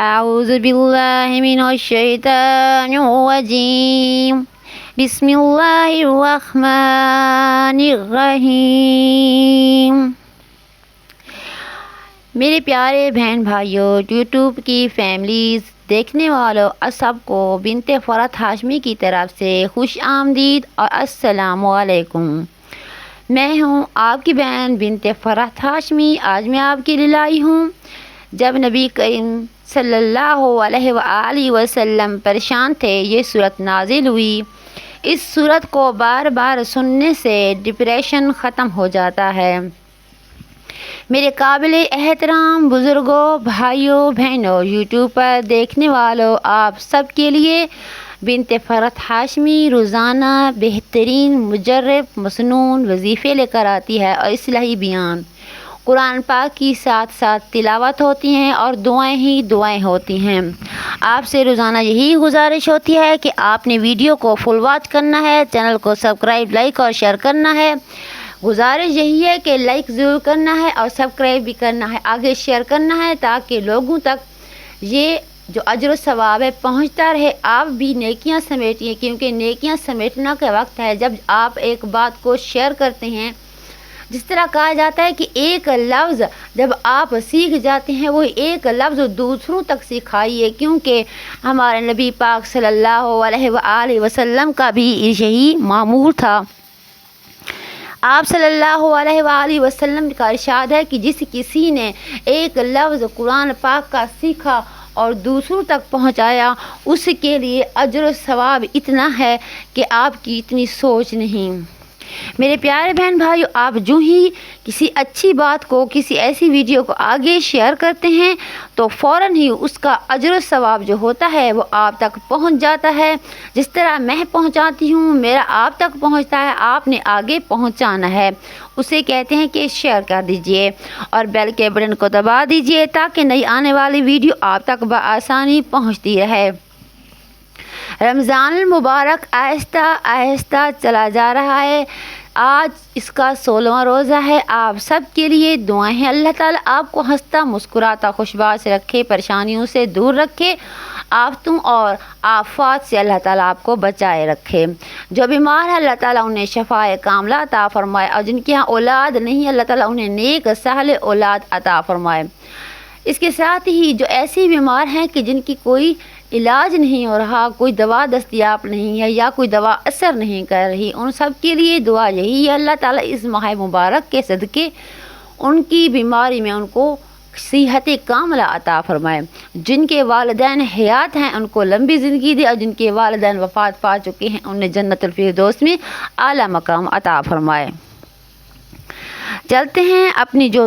أعوذ بالله من الشيطان الرجيم بسم الله الرحمن الرحیم۔ میرے پیارے بہن بھائیوں، یوٹیوب کی فیملیز دیکھنے والوں سب کو بنت فرحت ہاشمی کی طرف سے خوش آمدید اور السلام علیکم۔ میں ہوں آپ کی بہن بنت فرحت ہاشمی۔ آج میں آپ کے لیے لائی ہوں، جب نبی کریم صلی اللہ علیہ وآلہ وسلم پریشان تھے یہ صورت نازل ہوئی۔ اس صورت کو بار بار سننے سے ڈپریشن ختم ہو جاتا ہے۔ میرے قابل احترام بزرگوں، بھائیوں، بہنوں، یوٹیوب پر دیکھنے والوں، آپ سب کے لیے بنت فرحت ہاشمی روزانہ بہترین مجرب مسنون وظیفے لے کر آتی ہے اور اصلاحی بیان قرآن پاک کی ساتھ ساتھ تلاوت ہوتی ہیں اور دعائیں ہی دعائیں ہوتی ہیں۔ آپ سے روزانہ یہی گزارش ہوتی ہے کہ آپ نے ویڈیو کو فل واچ کرنا ہے، چینل کو سبسکرائب، لائک اور شیئر کرنا ہے۔ گزارش یہی ہے کہ لائک ضرور کرنا ہے اور سبسکرائب بھی کرنا ہے، آگے شیئر کرنا ہے تاکہ لوگوں تک یہ جو اجر و ثواب ہے پہنچتا رہے۔ آپ بھی نیکیاں سمیٹیے، کیونکہ نیکیاں سمیٹنا کا وقت ہے جب آپ ایک بات کو شیئر کرتے ہیں۔ جس طرح کہا جاتا ہے کہ ایک لفظ جب آپ سیکھ جاتے ہیں وہ ایک لفظ دوسروں تک سکھائیے، کیونکہ ہمارے نبی پاک صلی اللہ علیہ وآلہ وسلم کا بھی یہی معمول تھا۔ آپ صلی اللہ علیہ وآلہ وسلم کا ارشاد ہے کہ جس کسی نے ایک لفظ قرآن پاک کا سیکھا اور دوسروں تک پہنچایا، اس کے لیے اجر و ثواب اتنا ہے کہ آپ کی اتنی سوچ نہیں۔ میرے پیارے بہن بھائیوں، آپ جو ہی کسی اچھی بات کو، کسی ایسی ویڈیو کو آگے شیئر کرتے ہیں تو فوراً ہی اس کا اجر و ثواب جو ہوتا ہے وہ آپ تک پہنچ جاتا ہے۔ جس طرح میں پہنچاتی ہوں، میرا آپ تک پہنچتا ہے، آپ نے آگے پہنچانا ہے۔ اسے کہتے ہیں کہ شیئر کر دیجئے اور بیل کے بٹن کو دبا دیجئے تاکہ نئی آنے والی ویڈیو آپ تک بآسانی پہنچتی رہے۔ رمضان المبارک آہستہ آہستہ چلا جا رہا ہے۔ آج اس کا 16واں روزہ ہے۔ آپ سب کے لیے دعائیں ہیں، اللہ تعالیٰ آپ کو ہنستا مسکراتا خوشباش رکھے، پریشانیوں سے دور رکھے، آفتوں اور آفات سے اللہ تعالیٰ آپ کو بچائے رکھے۔ جو بیمار ہے اللہ تعالیٰ انہیں شفائے کاملہ عطا فرمائے، اور جن کے یہاں اولاد نہیں اللہ تعالیٰ انہیں نیک صالح اولاد عطا فرمائے۔ اس کے ساتھ ہی جو ایسی بیمار ہیں کہ جن کی کوئی علاج نہیں ہو رہا، کوئی دوا دستیاب نہیں ہے یا کوئی دوا اثر نہیں کر رہی، ان سب کے لیے دعا یہی ہے اللہ تعالیٰ اس ماہ مبارک کے صدقے ان کی بیماری میں ان کو صحت کاملہ عطا فرمائے۔ جن کے والدین حیات ہیں ان کو لمبی زندگی دے، اور جن کے والدین وفات پا چکے ہیں انہیں جنت الفردوس میں اعلیٰ مقام عطا فرمائے۔ چلتے ہیں اپنی جو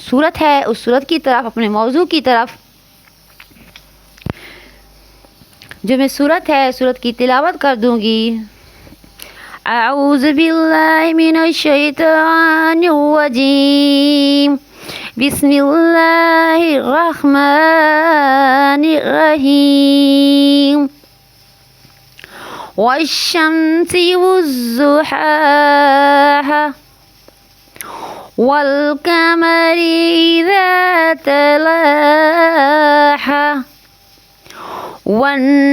صورت ہے اس صورت کی طرف، اپنے موضوع کی طرف۔ جو میں صورت ہے صورت کی تلاوت کر دوں گی۔ اعوذ باللہ من الشیطان الرجیم بسم اللہ الرحمن الرحیم والشمس والضحاها والقمر إذا تلاها والنهار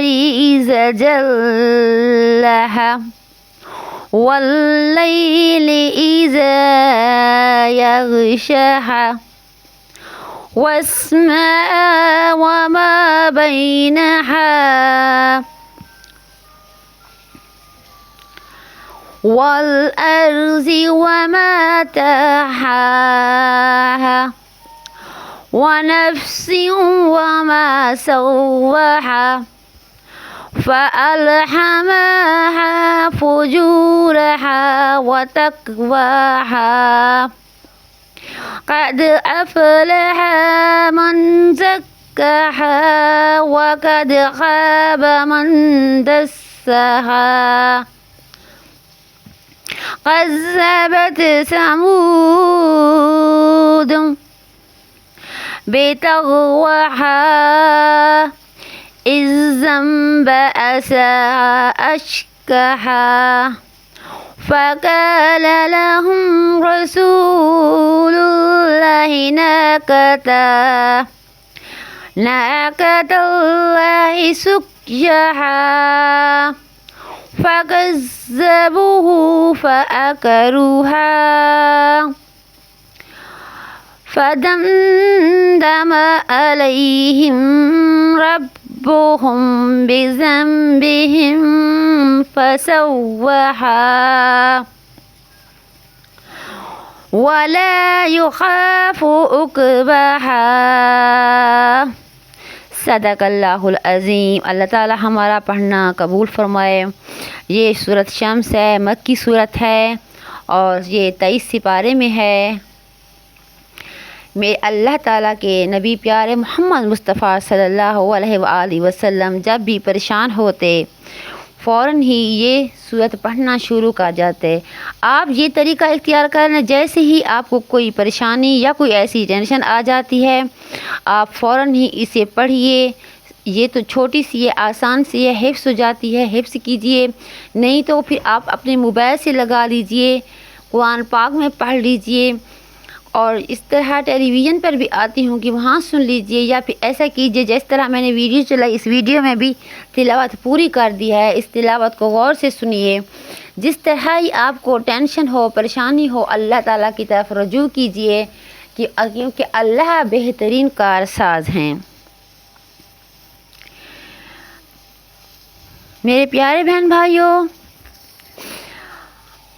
إذا جلاها والليل إذا يغشاها والسماء وما بينها والأرض وما طحاها ونفس وما سواها فألهمها فجورها وتقواها قد أفلح من زكاها وقد خاب من دساها كذبت ثمود بطغواها إذ انبعث أشقاها فقال لهم رسول الله ناقة الله سقياها فكذبوه فعقروها فدمدم عليهم ربهم بذنبهم فسواها ولا يخاف عقباها. صدق اللہ العظیم. اللہ تعالی ہمارا پڑھنا قبول فرمائے. یہ سورۃ شمس ہے، مکی سورت ہے اور یہ 23 سپارے میں ہے. میں اللہ تعالیٰ کے نبی پیارے محمد مصطفیٰ صلی اللہ علیہ وآلہ وسلم جب بھی پریشان ہوتے فوراً ہی یہ سورت پڑھنا شروع کر جاتے. آپ یہ طریقہ اختیار کریں، جیسے ہی آپ کو کوئی پریشانی یا کوئی ایسی ٹینشن آ جاتی ہے آپ فوراً ہی اسے پڑھیے. یہ تو چھوٹی سی ہے، آسان سی ہے، حفظ ہو جاتی ہے، حفظ کیجئے. نہیں تو پھر آپ اپنے موبائل سے لگا لیجئے، قرآن پاک میں پڑھ لیجئے، اور اس طرح ٹیلی ویژن پر بھی آتی ہوں کہ وہاں سن لیجئے، یا پھر ایسا کیجئے جس طرح میں نے ویڈیو چلائی اس ویڈیو میں بھی تلاوت پوری کر دی ہے. اس تلاوت کو غور سے سنیے. جس طرح ہی آپ کو ٹینشن ہو، پریشانی ہو، اللہ تعالیٰ کی طرف رجوع کیجئے کیونکہ اللہ بہترین کارساز ہیں. میرے پیارے بہن بھائیوں،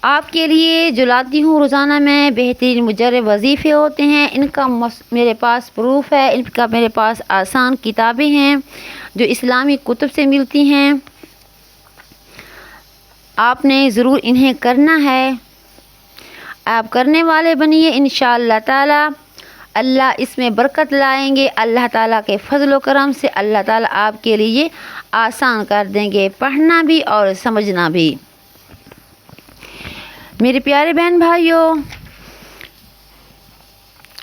آپ کے لیے جو لاتی ہوں روزانہ میں بہترین مجرب وظیفے ہوتے ہیں. ان کا میرے پاس پروف ہے، ان کا میرے پاس آسان کتابیں ہیں جو اسلامی کتب سے ملتی ہیں. آپ نے ضرور انہیں کرنا ہے. آپ کرنے والے بنیے، انشاءاللہ تعالی اللہ اس میں برکت لائیں گے. اللہ تعالیٰ کے فضل و کرم سے اللہ تعالیٰ آپ کے لیے آسان کر دیں گے، پڑھنا بھی اور سمجھنا بھی. میرے پیارے بہن بھائیوں،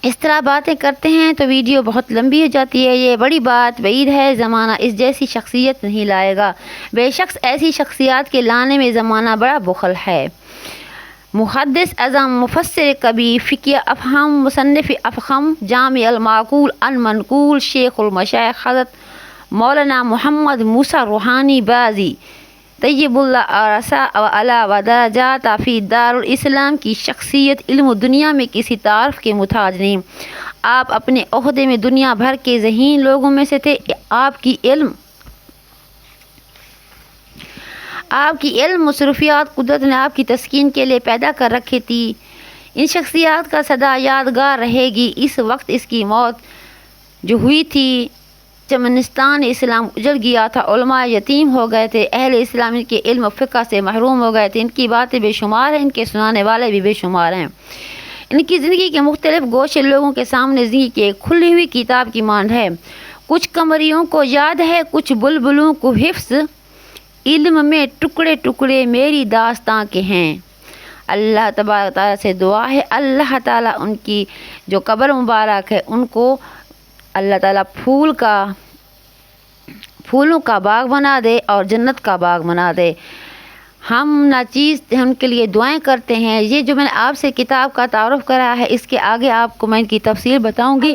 اس طرح باتیں کرتے ہیں تو ویڈیو بہت لمبی ہو جاتی ہے. یہ بڑی بات بعید ہے، زمانہ اس جیسی شخصیت نہیں لائے گا. بے شک ایسی شخصیات کے لانے میں زمانہ بڑا بخل ہے. محدث اعظم، مفسر کبیر، فقیہ افہم، مصنف افخم، جامع المعقول المنقول، شیخ المشائخ حضرت مولانا محمد موسیٰ روحانی بازی طیب اللہ عرصہ وعلا ودرجات فی دار الاسلام کی شخصیت علم و دنیا میں کسی تعارف کے محتاج نہیں. آپ اپنے عہدے میں دنیا بھر کے ذہین لوگوں میں سے تھے. آپ کی علم مصروفیات قدرت نے آپ کی تسکین کے لیے پیدا کر رکھی تھی. ان شخصیات کا صدا یادگار رہے گی. اس وقت اس کی موت جو ہوئی تھی چمنستان اسلام اجڑ گیا تھا، علماء یتیم ہو گئے تھے، اہل اسلام ان کے علم و فقہ سے محروم ہو گئے تھے. ان کی باتیں بے شمار ہیں، ان کے سنانے والے بھی بے شمار ہیں. ان کی زندگی کے مختلف گوشے لوگوں کے سامنے زندگی کی ایک کھلی ہوئی کتاب کی مانند ہے. کچھ قمریوں کو یاد ہے، کچھ بلبلوں کو حفظ، علم میں ٹکڑے ٹکڑے میری داستاں کے ہیں. اللہ تبارک تعالیٰ سے دعا ہے اللہ تعالیٰ ان کی جو قبر مبارک ہے ان کو اللہ تعالیٰ پھولوں کا باغ بنا دے اور جنت کا باغ بنا دے. ہم ناچیز ان کے لیے دعائیں کرتے ہیں. یہ جو میں نے آپ سے کتاب کا تعارف کرا ہے اس کے آگے آپ کو میں ان کی تفسیر بتاؤں گی.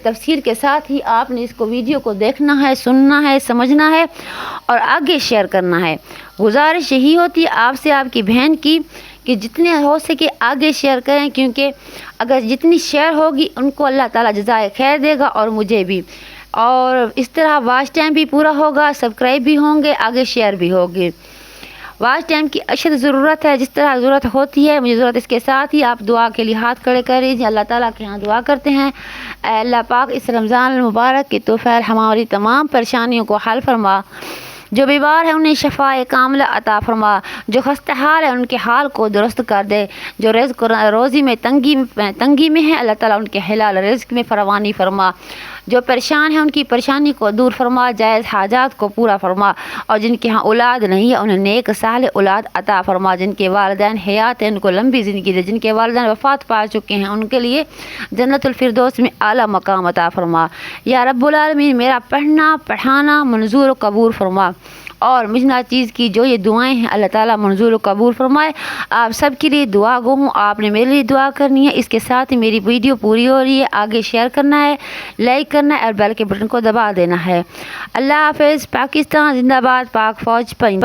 تفسیر کے ساتھ ہی آپ نے اس کو ویڈیو کو دیکھنا ہے، سننا ہے، سمجھنا ہے اور آگے شیئر کرنا ہے. گزارش یہی ہوتی ہے آپ سے، آپ کی بہن کی، کہ جتنے ہو سکے آگے شیئر کریں، کیونکہ اگر جتنی شیئر ہوگی ان کو اللہ تعالیٰ جزائے خیر دے گا اور مجھے بھی. اور اس طرح واچ ٹائم بھی پورا ہوگا، سبسکرائب بھی ہوں گے، آگے شیئر بھی ہوگی. واچ ٹائم کی اشد ضرورت ہے، جس طرح ضرورت ہوتی ہے مجھے ضرورت. اس کے ساتھ ہی آپ دعا کے لیے ہاتھ کھڑے کر لیجیے. اللہ تعالیٰ کے ہاں دعا کرتے ہیں، اے اللہ پاک اس رمضان المبارک کے توفیل ہماری تمام پریشانیوں کو حل فرما. جو بیمار ہے انہیں شفاء کاملہ عطا فرما. جو خستہ حال ہے ان کے حال کو درست کر دے. جو رزق روزی میں تنگی میں ہے اللہ تعالیٰ ان کے حلال رزق میں فراوانی فرما. جو پریشان ہیں ان کی پریشانی کو دور فرما، جائز حاجات کو پورا فرما. اور جن کے ہاں اولاد نہیں ہے انہیں نیک صالح اولاد عطا فرما. جن کے والدین حیات ہیں ان کو لمبی زندگی دے. جن کے والدین وفات پا چکے ہیں ان کے لیے جنت الفردوس میں اعلیٰ مقام عطا فرما. یا رب العالمین میرا پڑھنا پڑھانا منظور و قبول فرما. اور مجھ ناچیز کی جو یہ دعائیں ہیں اللہ تعالیٰ منظور و قبول فرمائے۔ آپ سب کے لیے دعا گو ہوں، آپ نے میرے لیے دعا کرنی ہے۔ اس کے ساتھ ہی میری ویڈیو پوری ہو رہی ہے، آگے شیئر کرنا ہے، لائک کرنا ہے اور بیل کے بٹن کو دبا دینا ہے۔ اللہ حافظ۔ پاکستان زندہ باد، پاک فوج پنج